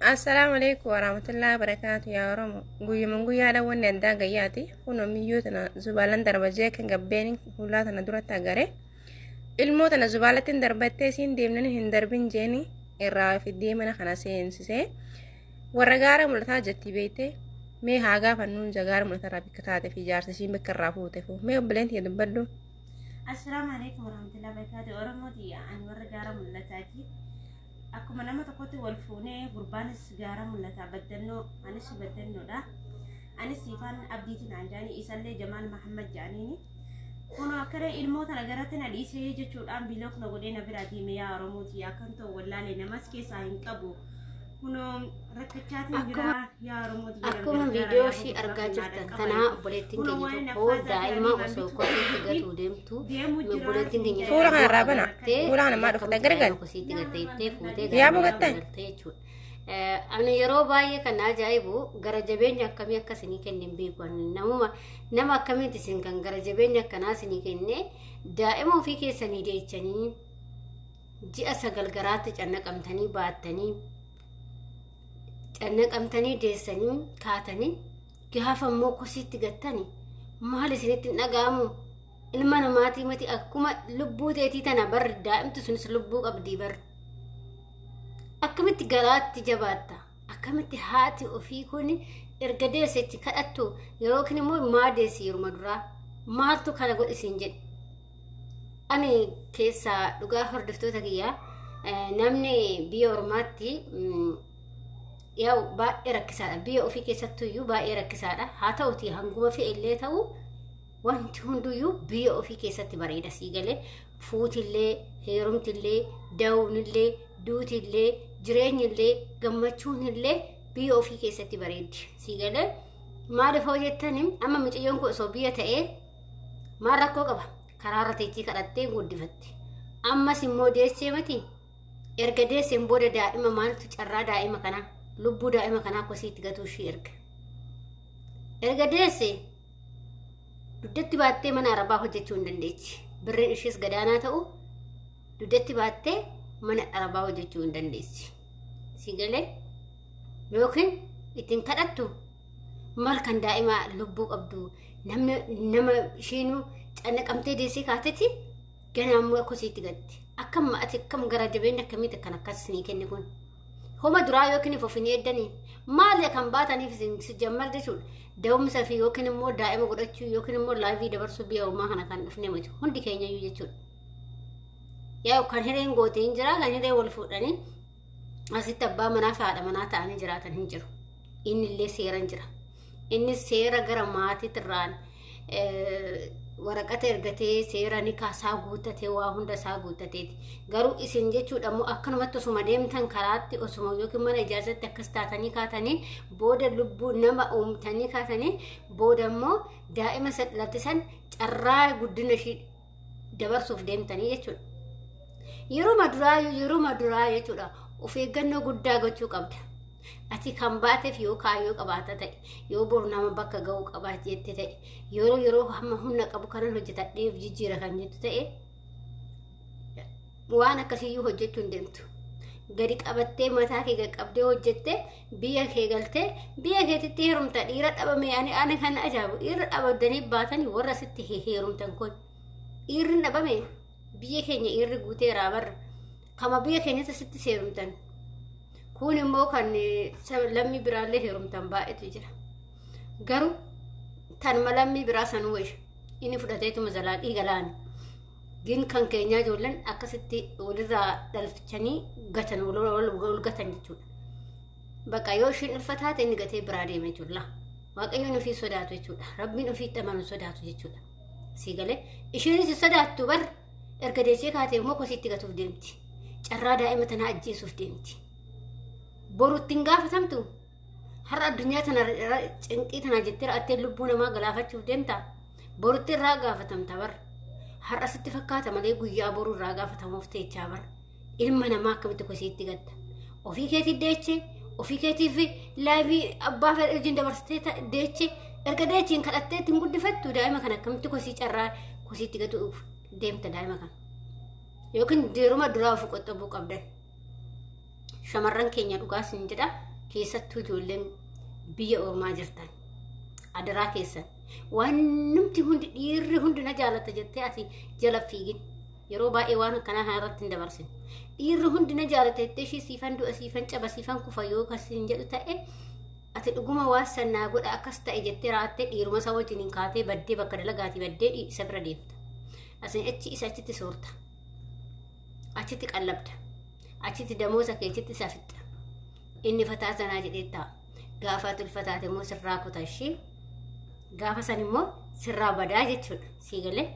Assalamu alaikum warahmatullahi wabarakatuh ya Oromo. Guyyumun guyyaadha wanni addaa gayyaati. Kunoo miyyoo tana zubaalan darbajee kan gabbeen hulaa tana duratti agare. Ilmoo tana zubaalatiin darbattee siin deemnani hin darbin jeeni irraa fiddee mana kana seensisee warra gaara mul'ataa jetti beeyte mee haa gaafannuun gaara mul'atarraa bikka taate fi jaarsa ishiin bakka irraa fuutefu mee obboleenti dubbadhu. Assalamu alaikum warahmatullahi wabarakatuh. Oromooti ani warra gaara mul'ataati. Akkuma nama tokkotti wal fuunee gurbaanis gaara mul'ataa baddannoo anis baddannoodha. Anis ifaan abdiitiin anjaanii isallee Jamaal Muhammad jaaniini. Kunoo akkana ilmoo tana garatti na dhiisee jechuudhaan bilook na godhee na biraa deeme yaa Oromooti akkan ta'u wallaalee namas keessaa hin qabu. Kunoo rakkachaatiin jira yaa Oromooti. Akkuma viidiyoo ishii argaa jirtan kanaa obboleettiin keenya tokko daa'ima osoo kosiitti gatuu deemtu obboleettiin keenya Fuula kanarraa bana. Fuula kana maa dhufte gargar. Kosiitti gateettee fuutee Yaa boqotte. jechuudha. Ani yeroo baay'ee kan ajaa'ibu gara jabeenya akkamii akka isinii kennin beeku nama akkamitti isin kan gara jabeenya akkanaa isinii kenne daa'ima ofii keessanii deechanii ji'a 9 garaatti cannaqamtanii baattanii cannaqamtanii deessanii kaatanii gaafa immoo kosiitti gattanii maal isinitti hin dhaga'amu ilma namaatii miti akkuma lubbuu teetii tana barri daa'imti sunis lubbuu qabdii barri. Akkamitti garaatti jabaatta akkamitti haati ofii kun erga deessetti kadhattu yerookin immoo maa deessi yeruma duraa maaltu kana godhisiin jedhe ani keessaa dhugaa hordoftoota kiyyaa namni biyya ormaatti yaa'u baay'ee rakkisaadha biyya ofii keessattuyyuu baay'ee rakkisaadha haa ta'uti hanguma fe'illee ta'u wanti hunduyyuu biyya ofii keessatti bareeda sii galee fuutillee heerumtillee da'uunillee duutillee jireenyillee gammachuunillee biyya ofii keessatti bareeddi sii galee maaliif hoo jettanii amma mucayyoon kun osoo biyya ta'ee maal rakkoo qaba karaarra teettii kadhattee guddifatti ammas immoo deessee miti erga deesseen booda daa'ima maaltu carraa daa'ima kanaa lubbuu daa'ima kanaa kosiitti gatuu ishii erga deessee dugdatti baattee mana arabaa hojjechuu hin dandeechi birriin ishees gadaanaa ta'u dugdatti baattee mana arabaa hojjechuu hin dandeessi si galee yookiin ittiin kadhattu maal kan daa'ima lubbuu qabdu nama ishiinuu cannaqamtee deessee kaatetti ganaammoo kosiitti gatti akkam ati akkam gara jabeenya akkamitti kan akkas isinii kenne kun homa duraa yookiin ofin eeddanii maal kan baataniif isin jammal jechuudha da'umsa fi yookiin immoo daa'ima godhachuu yookiin immoo laayivii dabarsuu biyya ormaa kana kan dhufne miti hundi keenyayyuu jechuudha. Yaa kan hireen gootiin jira kan hiree wal fuudhanii asitti abbaa manaa fi haadha manaa ta'anii jiraatan hin jiru. Inni illee seeran jira. Inni seera gara maatiitirraan waraqata ergatee seera ni kaasaa guuttatee waa hunda isaa guuttateeti. Garuu isin jechuudha immoo akkanumatti osuma deemtan karaatti osuma yookiin mana ijaarsatti akkas taatanii kaatanii booda lubbuu nama uumtanii kaatanii booda immoo daa'ima lattisan carraa guddina ishii dabarsuuf deemtanii jechuudha. Yeroo maduraa jechuudha of eeggannoo guddaa gochuu qabda. Ati kan baateef yoo kaayyoo qabaata ta'e yoo boru nama bakka ga'uu qabaate jette ta'e yeroo hamma humna qabu kanan hojjetadheef jijjiira kan jettu ta'e waan akkasiyyuu hojjechuu hin deemtu. Gadi qabattee mataa kee qabdee hojjettee biyya kee galtee biyya keetitti heerumta dhiira dhabame ani kan ajaa'ibu dhiira dhabdanii baatanii warra sitti heerumtan kun dhiirri dhabame biyya keenya dhiirri guuteeraa barra kama biyya keenyatti sitti heerumtan. Kun immoo kan lammii biraallee heerumtan baay'eetu jira. Garuu tan lammii biraa sanuu wayya inni fudhateetuma zalaaqii galaana. Gin kan keenyaa ijoolleen akkasitti walirraa dhalfachanii gatan wal gatan jechuudha. Bakka yoo ishiin ulfataate inni gatee biraa deema jechuudha. Waaqayyoon ofii sodaatu jechuudha. Rabbiin ofii dhamanu sodaatu jechuudha. Sii galee ishiinis sodaattu bar erga deessee kaatee immoo kosiitti gatuuf deemti. Carraa daa'ima tanaa ajjeesuuf deemti. Boruutti hin gaafatamtu har'a addunyaa tana cinqii tana jettee ra'attee lubbuu namaa galaafachuuf deemta boruutti irraa gaafatamta bar har'a sitti fakkaata malee guyyaa boruu irraa gaafatamuuf teechaa bar ilma namaa akkamitti kosiitti gatta ofii keetiif deeche ofii keetiif laayivii abbaa fedhan dabarsitee deeche erga deechiin kadhattee ittiin guddifattu daa'ima kana akkamitti kosii carraa kosiitti gatuuf deemta daa'ima kana yookiin yeruma duraa of qoxxabuu qabdan. Shamarran keenya dhugaas hin jedha keessattuu ijoolleen biyya ormaa jirtan adaraa keessan waan numti hundi dhiirri hundi na jaalata jettee ati jala fiigin yeroo baay'ee waan akkanaa kana irratti hin dabarsin dhiirri hundi na jaalata jettee ishii siifan du'a siifan caba siifan kufa yoo kasiin jedhu ta'e ati dhuguma waan sannaa godha akkas ta'e jettee raattee dhiiruma isaa wajjiniin kaatee baddee bakka dalagaatii baddee isa bira deemta asin achi isa achitti soorta achitti qallabda achitti damoosa keechitti isa fixxa inni fataa sanaa jedhee ta'a gaafa tulfataate immoo sirraa kuta ishii gaafa san immoo sirraa badaa jechuudha siigalee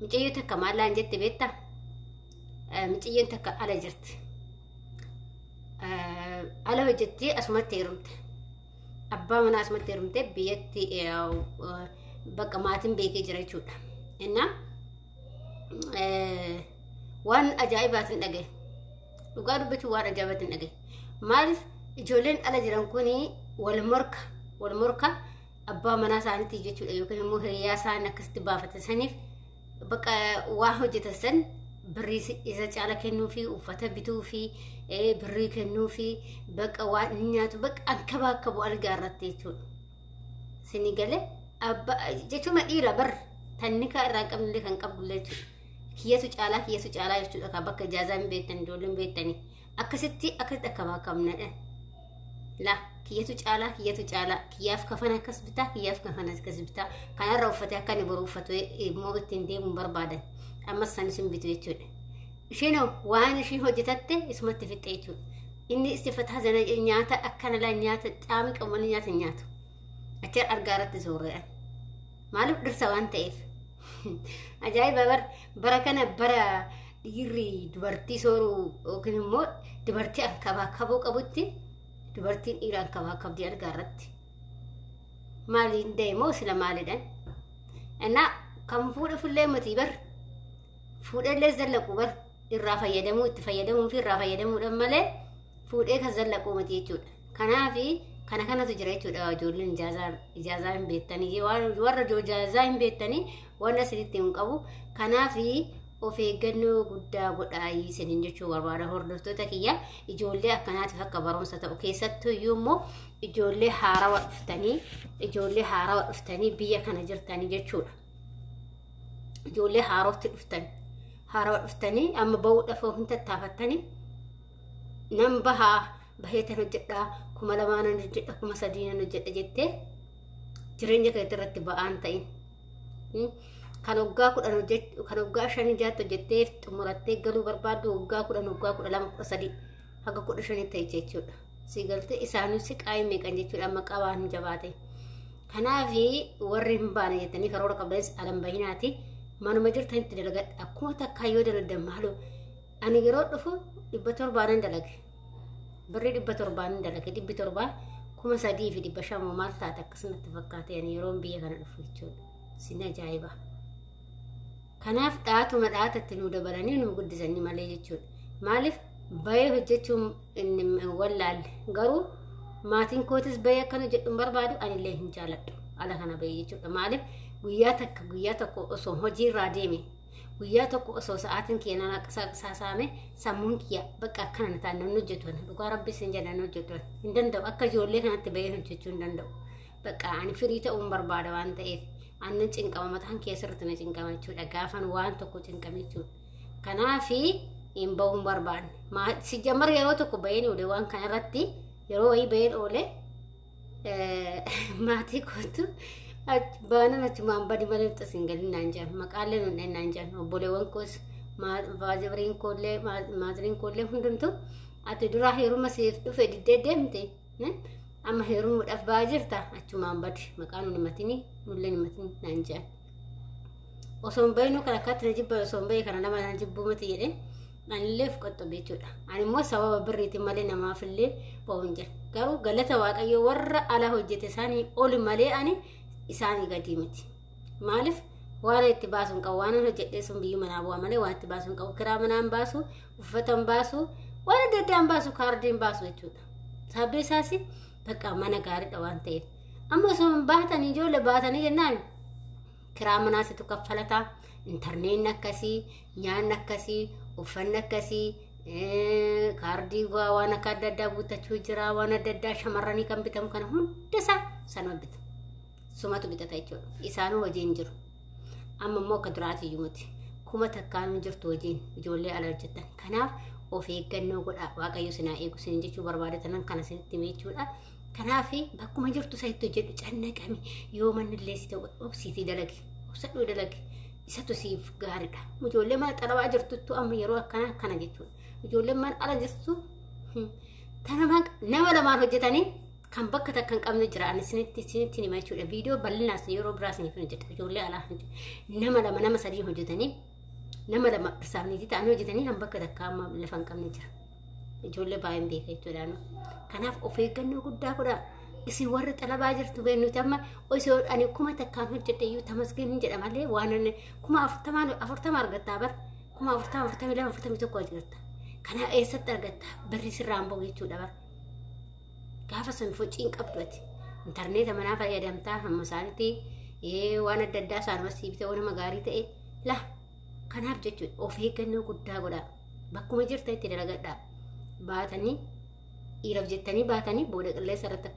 micayyoo takka maallaan jette beektaa micayyoon takka ala jirti ala hojjettee asumatti heerumte abbaa manaa asumatti heerumte biyyatti bakka maatiin beekee jira jechuudha innaa waan ajaa'ibaatiin dhagaye dhugaa dubbachuu waan ajaa'ibaatiin dhagaye maaliif ijoolleen ala jiran kuni wal morka abbaa manaa isaaniitti jechuudha yookiin immoo hiriyaa isaan akkasitti baafatan saniif bakka waan hojjetan san birrii isa caala kennuu fi uffata bituu fi birrii kennuu fi bakka waan nyaatu bakka akka bakka bu'aa gaarratti jechuudha sini galee abba jechuuma dhiira bar tannika irraa qabnillee kan qabdullee jechuudha kiyyatu caalaa jechuudha ka bakka ijaazaa hin beektan ijoolleen beektanii akkasitti akka baaqamnadha la kiyyatu caalaa kiyyaaf kafana akkas bitaa kiyyaaf kafana akkas bitaa kanarra uffatee akka inni boru uffatu immoo ittiin deemuun barbaadan ammas san isin bitu jechuudha isheen waan isheen hojjetatte isumatti fixxe jechuudha inni istifataa zana nyaata akkana la nyaata caami qaban nyaatu achi argaa irratti zoorreedha maaliif dhirsa waan ta'eef ajaa'iba bara kana bara dhiirri dubartii sooruu yookiin immoo dubartii kabuu qabutti dubartiin dhiiraan kabdii argaa irratti maaliin deemoo sila maalidhaan innaa kan fuudha fullee matii bar fuudhellee zallaquu bar irraa fayyadamuu itti fayyadamuu fi irraa fayyadamuudhaan malee fuudhee kan zallaquu matii jechuudha kanaafi kana kanatu jira jechuudha ijoolleen ijaazaa hin beektanii warra ijaazaa hin beektanii waan asirratti hin qabu kanaafi of eeggannoo guddaa godhaa isiniin jechuu barbaada hordoftoota kiyya ijoollee akkanaatiif akka barumsa ta'u keessattuu iyyuu immoo ijoollee haarawaa dhuftanii biyya kana jirtanii jechuudha ijoollee haarawaa dhuftanii amma bahuudhaaf hin tattaafattanii nan baheetan hojjedhaa 2,000 hojjedha 3,000 hojjedha jettee jireenya kee irratti ba'aan ta'in kan waggaa 10 hojjettu kan waggaa 5 jaattu hojjettee xumurattee galuu barbaaddu waggaa 10 waggaa 12 13 haga 15 ta'e jechuudha siigaltee isaanis qaayii meeqan jechuudha amma qabaan jabaate kanaafi warri hin baane jettanii karoora qabdanis alam bahinaati manuma jirtanitti dalagadha akkuma takkaa yoo daladan maaloo ani yeroo dhufu 700 dalage birrii 700 dalage 700 3,000 fi 500 maal taate akkasumatti fakkaate ani yeroo biyya kana dhufu jechuudha sin ajaa'iba kanaaf dhaatuma dhaatatti nu dabalanii nu guddisanii malee jechuudha maaliif bayee hojjechuun wallaalle garuu maatiin kootis bayee akkana jedhu barbaadu anillee hin jaaladhu ala kana bayee jechuudha maaliif guyyaa tokko osoo hojii irraa deeme guyyaa tokko osoo sa'aatiin keenan saame sammuun kiyya bakka akkana nataan nan hojjetu dhugaa rabbi sin jedhan hojjetu hin danda'u akka ijoollee kanatti bayee hojjechuu hin danda'u bakka ani firii ta'uun barbaada waan ta'eef annan cinqama mataan keessatti na cinqama jechuudha gaafan waan tokko cinqame jechuudha kanaafi hin bahuun barbaadne si jammar yeroo tokko bayeen oole waan kana irratti yeroo wayii bayeen oole maatii kootu baana achumaan badi malee xasin galin naan jedhan maqaalee nuun naan jedhan obboleewwan koos maaziriin koollee hundumtu ati duraa heeruma siif dhufe diddee deemte amma heerumuudhaaf ba'aa jirta achumaan badi maqaa nuun himatini nullee himatini naan jedhan osoo hin bayinuu kan akkaatti na jibba osoo hin bayi kana nama na jibbuu miti jedhee anillee fudhadhu jechuudha ani immoo sababa birriitiin malee namaafillee ba'uun jira garuu galata waaqayyoo warra ala hojjete isaanii oli malee ani isaanii gadi miti maaliif waan itti baasuun qabu waan hojjedhee sun biyyuu manaa bu'aa malee waan itti baasuun qabu kiraa manaan baasu uffatan baasu waan adda addaan baasu kaardiin baasu jechuudha sababni isaas bakka mana gaariidha waan ta'eef amma osoo hin baatanii ijoollee baatanii jennaan kiraa manaasitu kaffalataa intarneetni akkasii nyaanni akkasii uffanni akkasii kaardii waan akka adda addaa guuttachuu jira waan adda addaa shamarranii kan bitamu kana hundasaa sanuma bita sumatu bitata jechuudha isaanuu hojiin jiru amma immoo akka duraati iyyuuti kuma takkaan jirtu hojiin ijoollee ala hojjetan kanaaf of eeggannoo godhaa waaqayyo sinaa eegu sin jechuu barbaadatan kana sinitti meechuudha kanaaf bakkuma jirtu sayitti hojjedhu cannaqame yoo mannillee si ta'u obsiitii dalagi obsadhuu dalagi isatu siif gaariidha ijoollee mana xarabaa jirtuttu amma yeroo akkana jechuudha ijoollee mana ala jirtu nama lamaan hojjetanii kan bakka takka hin qabne jira ani sinitti nima jechuudha viidiyoo bal'inaas yeroo biraas ni hojjeta ijoollee alaa nama sadii hojjetanii nama lama irsaafniitii ta'anii hojjetanii kan bakka takka amma lafa hin qabne jira ijoollee baay'een beeka jechuudha kanaaf of eeggannoo guddaa godhaa isin warri xalabaa jirtu beennuti amma osoo ani kuma takkaan hojjedhe iyyuu tamasgeen jedhamallee waan kuma 40 argattaa bar kuma 40 41 argatta kana eessatti argatta birri sirraan ba'u jechuudha bar gaafa san fociin qabduati intarneeta manaa fayyadamtaa hamma isaaniitii waan adda addaa isaanuma siibite waan gaarii ta'e la kanaaf jechuudha of eeggannoo guddaa godhaa bakkuma jirta itti dalagadhaa baatanii dhiiraaf jettanii baatanii booda qilleessa irratti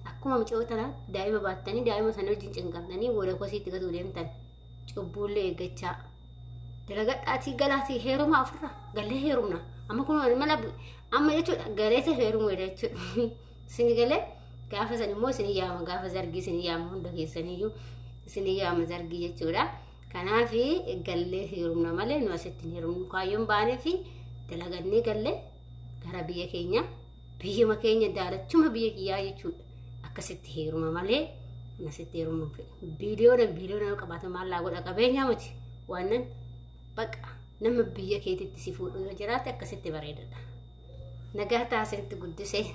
akkuma micootana daa'ima baattanii daa'ima sana wajjin cinqabdanii booda kosiitti gatuu deemtan cubbuullee eeggachaa dalagadhaatii galaatii heeruma ofirra gallee heerumna amma kun mala amma jechuudha galeessa heerumuu jechuudha sini galee gaafa san immoo sini yaama gaafa zargii sini yaama hunda keessaniyyuu sini yaama zargii jechuudha kanaaf gallee heerumna malee nu asitti heerumnu kaayyoon baanee fi dalagannee gallee gara biyya keenya biyyuma keenya daalachuma biyya kiyyaa jechuudha akkasitti heeruma malee nasitti heerumnu biiliyoona qabaata maallaa godha qabeenyaa miti waan baqa nama biyya keetitti si fuudhu yoo jiraate akkasitti bareedadha nagaa taasisitti guddisee